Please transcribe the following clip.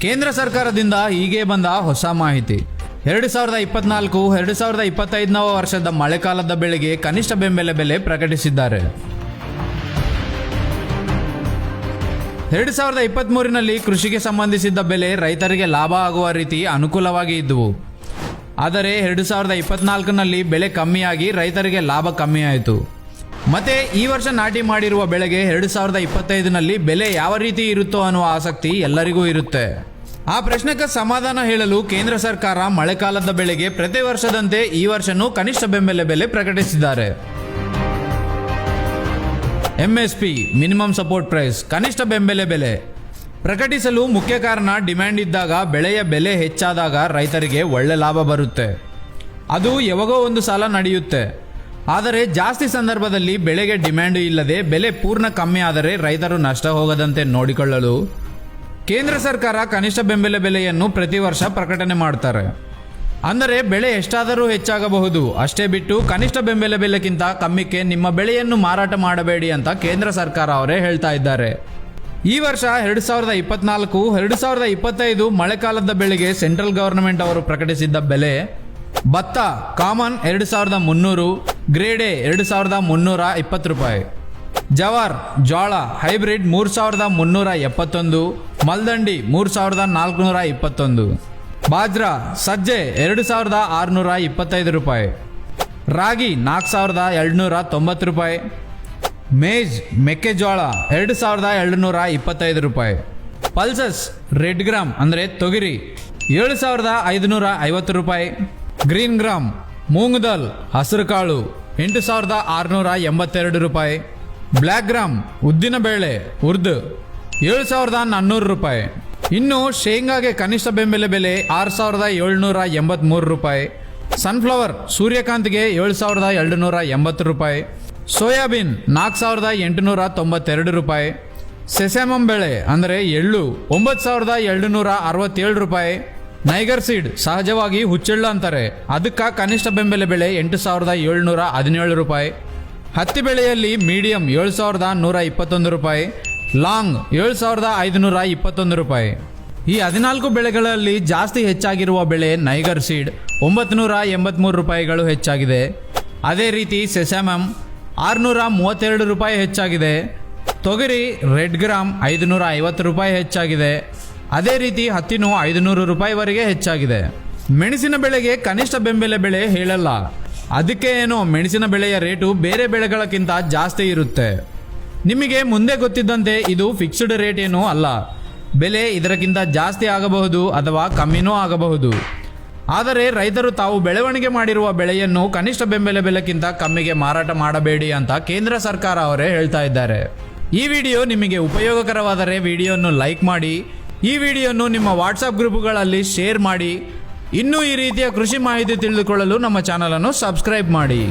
ಕೇಂದ್ರ ಸರ್ಕಾರದಿಂದ ಹೀಗೆ ಬಂದ ಹೊಸ ಮಾಹಿತಿ. 2024-2025 ವರ್ಷದ ಮಳೆಕಾಲದ ಬೆಳೆಗೆ ಕನಿಷ್ಠ ಬೆಂಬಲ ಬೆಲೆ ಪ್ರಕಟಿಸಿದ್ದಾರೆ. 2023ರಲ್ಲಿ ಕೃಷಿಗೆ ಸಂಬಂಧಿಸಿದ ಬೆಲೆ ರೈತರಿಗೆ ಲಾಭ ಆಗುವ ರೀತಿ ಅನುಕೂಲವಾಗಿ ಇದ್ದವು. ಆದರೆ 2024ನಲ್ಲಿ ಬೆಲೆ ಕಮ್ಮಿಯಾಗಿ ರೈತರಿಗೆ ಲಾಭ ಕಮ್ಮಿಯಾಯಿತು. ಮತ್ತೆ ಈ ವರ್ಷ ನಾಟಿ ಮಾಡಿರುವ ಬೆಳೆಗೆ 2025ನಲ್ಲಿ ಬೆಲೆ ಯಾವ ರೀತಿ ಇರುತ್ತೋ ಅನ್ನುವ ಆಸಕ್ತಿ ಎಲ್ಲರಿಗೂ ಇರುತ್ತೆ. ಆ ಪ್ರಶ್ನೆಗೆ ಸಮಾಧಾನ ಹೇಳಲು ಕೇಂದ್ರ ಸರ್ಕಾರ ಮಳೆಕಾಲದ ಬೆಳೆಗೆ ಪ್ರತಿ ವರ್ಷದಂತೆ ಈ ವರ್ಷನೂ ಕನಿಷ್ಠ ಬೆಂಬಲ ಬೆಲೆ ಪ್ರಕಟಿಸಿದ್ದಾರೆ. MSP ಮಿನಿಮಮ್ ಸಪೋರ್ಟ್ ಪ್ರೈಸ್ ಕನಿಷ್ಠ ಬೆಂಬಲ ಬೆಲೆ ಪ್ರಕಟಿಸಲು ಮುಖ್ಯ ಕಾರಣ ಡಿಮ್ಯಾಂಡ್ ಇದ್ದಾಗ ಬೆಳೆಯ ಬೆಲೆ ಹೆಚ್ಚಾದಾಗ ರೈತರಿಗೆ ಒಳ್ಳೆ ಲಾಭ ಬರುತ್ತೆ. ಅದು ಯಾವಾಗೋ ಒಂದು ಸಲ ನಡೆಯುತ್ತೆ. ಆದರೆ ಜಾಸ್ತಿ ಸಂದರ್ಭದಲ್ಲಿ ಬೆಳೆಗೆ ಡಿಮ್ಯಾಂಡ್ ಇಲ್ಲದೆ ಬೆಲೆ ಪೂರ್ಣ ಕಮ್ಮಿ ಆದರೆ ರೈತರು ನಷ್ಟ ಹೋಗದಂತೆ ನೋಡಿಕೊಳ್ಳಲು ಕೇಂದ್ರ ಸರ್ಕಾರ ಕನಿಷ್ಠ ಬೆಂಬಲ ಬೆಲೆಯನ್ನು ಪ್ರತಿ ವರ್ಷ ಪ್ರಕಟಣೆ ಮಾಡ್ತಾರೆ. ಅಂದರೆ ಬೆಳೆ ಎಷ್ಟಾದರೂ ಹೆಚ್ಚಾಗಬಹುದು, ಅಷ್ಟೇ ಬಿಟ್ಟು ಕನಿಷ್ಠ ಬೆಂಬಲ ಬೆಲೆಗಿಂತ ಕಮ್ಮಿಗೆ ನಿಮ್ಮ ಬೆಳೆಯನ್ನು ಮಾರಾಟ ಮಾಡಬೇಡಿ ಅಂತ ಕೇಂದ್ರ ಸರ್ಕಾರ ಅವರೇ ಹೇಳ್ತಾ ಇದ್ದಾರೆ. ಈ ವರ್ಷ 2024-2025 ಮಳೆಕಾಲದ ಬೆಳೆಗೆ ಸೆಂಟ್ರಲ್ ಗವರ್ನಮೆಂಟ್ ಅವರು ಪ್ರಕಟಿಸಿದ್ದ ಬೆಲೆ: ಭತ್ತ ಕಾಮನ್ 2300, ಗ್ರೇಡ್ ಎ 2320 ರೂಪಾಯಿ, ಜವಾರ್ ಜೋಳ ಹೈಬ್ರಿಡ್ 3371, ಮಲ್ದಂಡಿ 3421, ಬಾಜ್ರಾ ಸಜ್ಜೆ 2625 ರೂಪಾಯಿ, ರಾಗಿ 4290 ರೂಪಾಯಿ, ಮೇಜ್ ಮೆಕ್ಕೆಜೋಳ 2225 ರೂಪಾಯಿ, ಪಲ್ಸಸ್ ರೆಡ್ ಗ್ರಾಮ್ ಅಂದರೆ ತೊಗರಿ 7550 ರೂಪಾಯಿ, ಗ್ರೀನ್ ಗ್ರಾಮ್ ಮೂಂಗ್ ದಾಲ್ ಹಸಿರು ಕಾಳು 8682 ರೂಪಾಯಿ, ಬ್ಲ್ಯಾಕ್ ಗ್ರಾಮ್ ಉದ್ದಿನ ಬೇಳೆ ಉರ್ದು 7400 ರೂಪಾಯಿ. ಇನ್ನು ಶೇಂಗಾಗೆ ಕನಿಷ್ಠ ಬೆಂಬಲ ಬೆಲೆ 6783 ರೂಪಾಯಿ, ಸನ್ಫ್ಲವರ್ ಸೂರ್ಯಕಾಂತಿಗೆ 7280 ರೂಪಾಯಿ, ಸೋಯಾಬೀನ್ 4892 ರೂಪಾಯಿ, ಸೆಸಮಮ್ ಬೆಳೆ ಅಂದರೆ ಎಳ್ಳು 9267 ರೂಪಾಯಿ, ನೈಗರ್ ಸೀಡ್ ಸಹಜವಾಗಿ ಹುಚ್ಚೆಳ್ಳು ಅಂತಾರೆ, ಅದಕ್ಕೆ ಕನಿಷ್ಠ ಬೆಂಬಲ ಬೆಲೆ 8717 ರೂಪಾಯಿ, ಹತ್ತಿ ಬೆಳೆಯಲ್ಲಿ ಮೀಡಿಯಂ 7121 ರೂಪಾಯಿ, ಲಾಂಗ್ 7521 ರೂಪಾಯಿ. ಈ 14 ಬೆಳೆಗಳಲ್ಲಿ ಜಾಸ್ತಿ ಹೆಚ್ಚಾಗಿರುವ ಬೆಳೆ ನೈಗರ್ ಸೀಡ್ 983 ರೂಪಾಯಿಗಳು ಹೆಚ್ಚಾಗಿದೆ. ಅದೇ ರೀತಿ ಸೆಸಮಮ್ 632 ರೂಪಾಯಿ ಹೆಚ್ಚಾಗಿದೆ. ತೊಗರಿ ರೆಡ್ ಗ್ರಾಮ್ 550 ರೂಪಾಯಿ ಹೆಚ್ಚಾಗಿದೆ. ಅದೇ ರೀತಿ ಹತ್ತಿನೂ 500 ರೂಪಾಯಿವರೆಗೆ ಹೆಚ್ಚಾಗಿದೆ. ಮೆಣಸಿನ ಬೆಳೆಗೆ ಕನಿಷ್ಠ ಬೆಂಬಲ ಬೆಲೆ ಹೇಳಲ್ಲ, ಅದಕ್ಕೆ ಏನೋ ಮೆಣಸಿನ ಬೆಳೆಯ ರೇಟು ಬೇರೆ ಬೆಳೆಗಳಕ್ಕಿಂತ ಜಾಸ್ತಿ ಇರುತ್ತೆ. ನಿಮಗೆ ಮುಂದೆ ಗೊತ್ತಿದ್ದಂತೆ ಇದು ಫಿಕ್ಸ್ಡ್ ರೇಟ್ ಏನೂ ಅಲ್ಲ, ಬೆಲೆ ಇದಕ್ಕಿಂತ ಜಾಸ್ತಿ ಆಗಬಹುದು ಅಥವಾ ಕಮ್ಮಿನೂ ಆಗಬಹುದು. ಆದರೆ ರೈತರು ತಾವು ಬೆಳವಣಿಗೆ ಮಾಡಿರುವ ಬೆಳೆಯನ್ನು ಕನಿಷ್ಠ ಬೆಂಬಲ ಬೆಲೆಗಿಂತ ಕಮ್ಮಿಗೆ ಮಾರಾಟ ಮಾಡಬೇಡಿ ಅಂತ ಕೇಂದ್ರ ಸರ್ಕಾರ ಅವರೇ ಹೇಳ್ತಾ ಇದ್ದಾರೆ. ಈ ವಿಡಿಯೋ ನಿಮಗೆ ಉಪಯೋಗಕರವಾದರೆ ವಿಡಿಯೋವನ್ನು ಲೈಕ್ ಮಾಡಿ, ಈ ವಿಡಿಯೋವನ್ನು ನಿಮ್ಮ ವಾಟ್ಸಪ್ ಗ್ರೂಪ್ಗಳಲ್ಲಿ ಶೇರ್ ಮಾಡಿ. ಇನ್ನೂ ಈ ರೀತಿಯ ಕೃಷಿ ಮಾಹಿತಿ ತಿಳಿದುಕೊಳ್ಳಲು ನಮ್ಮ ಚಾನಲನ್ನು ಸಬ್ಸ್ಕ್ರೈಬ್ ಮಾಡಿ.